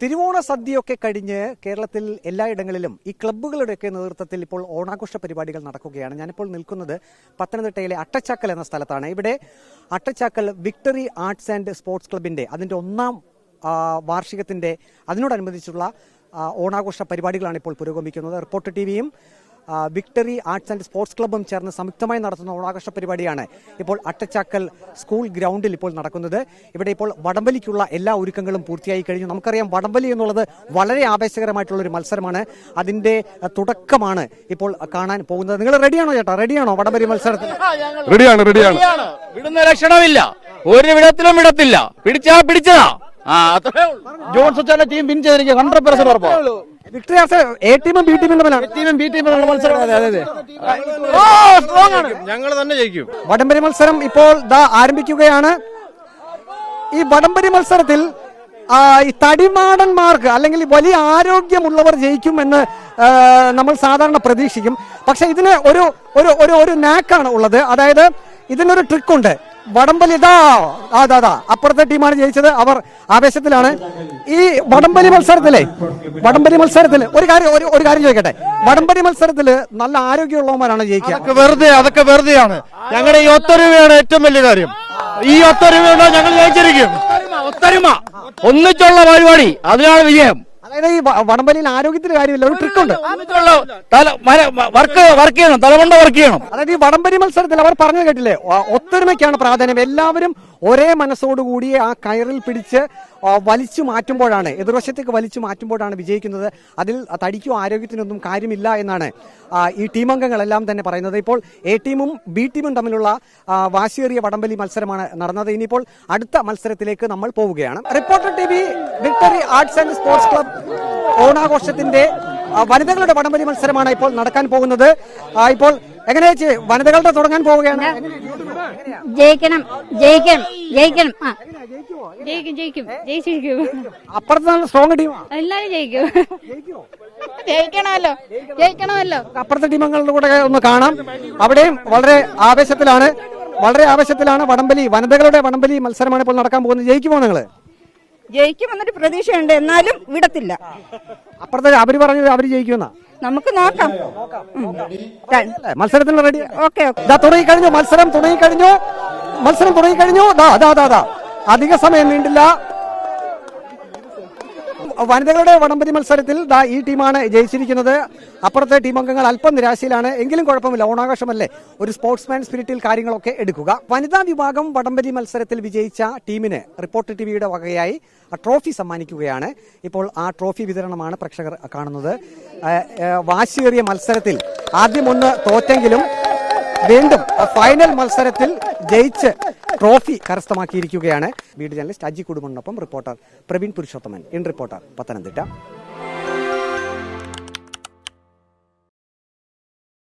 തിരുവോണ സദ്യയൊക്കെ കഴിഞ്ഞ് കേരളത്തിൽ എല്ലായിടങ്ങളിലും ഈ ക്ലബ്ബുകളുടെയൊക്കെ നേതൃത്വത്തിൽ ഇപ്പോൾ ഓണാഘോഷ പരിപാടികൾ നടക്കുകയാണ്. ഞാനിപ്പോൾ നിൽക്കുന്നത് പത്തനംതിട്ടയിലെ അട്ടച്ചാക്കൽ എന്ന സ്ഥലത്താണ്. ഇവിടെ Attachakkal victory arts and sports ക്ലബിന്റെ അതിന്റെ 1ാം വാർഷികത്തിന്റെ അതിനോടനുബന്ധിച്ചുള്ള ഓണാഘോഷ പരിപാടികളാണ് ഇപ്പോൾ പുരോഗമിക്കുന്നത്. റിപ്പോർട്ടർ ടിവിയും വിക്ടറി ആർട്സ് ആൻഡ് സ്പോർട്സ് ക്ലബ്ബും ചേർന്ന് സംയുക്തമായി നടത്തുന്ന ഓണാഘോഷ പരിപാടിയാണ് ഇപ്പോൾ അട്ടച്ചാക്കൽ സ്കൂൾ ഗ്രൗണ്ടിൽ ഇപ്പോൾ നടക്കുന്നത്. ഇവിടെ ഇപ്പോൾ വടംവലിക്കുള്ള എല്ലാ ഒരുക്കങ്ങളും പൂർത്തിയായി കഴിഞ്ഞു. നമുക്കറിയാം, വടംവലി എന്നുള്ളത് വളരെ ആവേശകരമായിട്ടുള്ള ഒരു മത്സരമാണ്. അതിന്റെ തുടക്കമാണ് ഇപ്പോൾ കാണാൻ പോകുന്നത്. നിങ്ങൾ റെഡിയാണോ ചേട്ടാ? റെഡിയാണോ വടംവലി മത്സരത്തിന്? റെഡിയാണ്. വിടുന്ന ലക്ഷണമില്ല, ഒരു വിടത്തിലും വിടത്തില്ല. പിടിച്ചതാ. ജോൺസൺ ടീം വിൻ ചെയ്തിരിക്കും. 100% ഉറപ്പാണ്. വിക്ടറി ആർട്സ് എ ടീമും ബി ടീമും തമ്മിലാണ് മത്സരം. ഞങ്ങൾ തന്നെ ജയിക്കും. വടംവലി മത്സരം ഇപ്പോൾ ആരംഭിക്കുകയാണ്. ഈ വടംവലി മത്സരത്തിൽ ഈ തടിമാടന്മാർക്ക് അല്ലെങ്കിൽ വലിയ ആരോഗ്യമുള്ളവർ ജയിക്കുമെന്ന് നമ്മൾ സാധാരണ പ്രതീക്ഷിക്കും. പക്ഷെ ഇതിന് ഒരു നാക്കാണ് ഉള്ളത്. അതായത് ഇതിനൊരു ട്രിക്കുണ്ട്. വടംവലി അപ്പുറത്തെ ടീമാണ് ജയിച്ചത്. അവർ ആവേശത്തിലാണ്. ഈ വടംവലി മത്സരത്തില് ഒരു കാര്യം ചോദിക്കട്ടെ. വടംവലി മത്സരത്തില് നല്ല ആരോഗ്യമുള്ളവന്മാരാണ് ജയിക്കുക. അതൊക്കെ വെറുതെയാണ്. ഞങ്ങളുടെ ഈ ഒത്തൊരുമയാണ് ഏറ്റവും വലിയ കാര്യം. ഈ ഒത്തൊരുമ ഞങ്ങൾ ജയിച്ചിരിക്കും. ഒന്നിച്ചുള്ള പരിപാടി, അതിനാണ് വിജയം. അതായത് ഈ വടംവലിയിൽ ആരോഗ്യത്തിന് കാര്യമില്ല, ഒരു ട്രിക്കുണ്ട്. വർക്ക് ചെയ്യണം, തലമുണ്ട വർക്ക് ചെയ്യണം. അതായത് ഈ വടംവലി മത്സരത്തിൽ അവർ പറഞ്ഞു കേട്ടില്ലേ, ഒത്തൊരുമയ്ക്കാണ് പ്രാധാന്യം. എല്ലാവരും ഒരേ മനസ്സോടുകൂടി ആ കയറിൽ പിടിച്ച് വലിച്ചു മാറ്റുമ്പോഴാണ്, എതിർവശത്തേക്ക് വലിച്ചു മാറ്റുമ്പോഴാണ് വിജയിക്കുന്നത്. അതിൽ തടിക്കോ ആരോഗ്യത്തിനൊന്നും കാര്യമില്ല എന്നാണ് ഈ ടീമംഗങ്ങളെല്ലാം തന്നെ പറയുന്നത്. ഇപ്പോൾ എ ടീമും ബി ടീമും തമ്മിലുള്ള വാശിയേറിയ വടംവലി മത്സരമാണ് നടന്നത്. ഇനിയിപ്പോൾ അടുത്ത മത്സരത്തിലേക്ക് നമ്മൾ പോവുകയാണ്. Reporter TV victory arts and sports club ഓണാഘോഷത്തിന്റെ വനിതകളുടെ വടംവലി മത്സരമാണ് ഇപ്പോൾ നടക്കാൻ പോകുന്നത്. ഇപ്പോൾ എങ്ങനെയാ വനിതകളുടെ തുടങ്ങാൻ പോവുകയാണ്? അപ്പുറത്ത് നല്ല സ്ട്രോങ് ടീം, എല്ലാരും ജയിക്കണമല്ലോ. അപ്പുറത്തെ ടീമങ്ങളുടെ കൂടെ ഒന്ന് കാണാം. അവിടെയും വളരെ ആവേശത്തിലാണ് വനിതകളുടെ വടംവലി മത്സരമാണ് ഇപ്പോൾ നടക്കാൻ പോകുന്നത്. ജയിക്കുമോ നിങ്ങള്? ജയിക്കുമെന്നൊരു പ്രതീക്ഷയുണ്ട്, എന്നാലും വിടത്തില്ല. അപ്പുറത്തെ അവര് പറഞ്ഞത് അവര് ജയിക്കുമെന്നാ. നമുക്ക് നോക്കാം. മത്സരത്തിന് റെഡി. ഓക്കെ. തുടങ്ങിക്കഴിഞ്ഞു. മത്സരം തുടങ്ങിക്കഴിഞ്ഞു. അധിക സമയം നീണ്ടില്ല. വനിതകളുടെ വടംവലി മത്സരത്തിൽ ഈ ടീമാണ് ജയിച്ചിരിക്കുന്നത്. അപ്പുറത്തെ ടീം അംഗങ്ങൾ അല്പം നിരാശയിലാണ്. എങ്കിലും കുഴപ്പമില്ല, ഓണാഘോഷമല്ലേ, ഒരു സ്പോർട്സ്മാൻ സ്പിരിറ്റിൽ കാര്യങ്ങളൊക്കെ എടുക്കുക. വനിതാ വിഭാഗം വടംവലി മത്സരത്തിൽ വിജയിച്ച ടീമിന് റിപ്പോർട്ടർ ടിവിയുടെ വകയായി ട്രോഫി സമ്മാനിക്കുകയാണ്. ഇപ്പോൾ ആ ട്രോഫി വിതരണമാണ് പ്രേക്ഷകർ കാണുന്നത്. വാശിയേറിയ മത്സരത്തിൽ ആദ്യം ഒന്ന് തോറ്റെങ്കിലും വീണ്ടും ഫൈനൽ മത്സരത്തിൽ ജയിച്ച് ട്രോഫി കരസ്ഥമാക്കിയിരിക്കുകയാണ്. വീഡിയോ ജേർണലിസ്റ്റ് അജി കുടുംബനൊപ്പം reporter Praveen Purushothaman, in reporter, Pathanamthitta.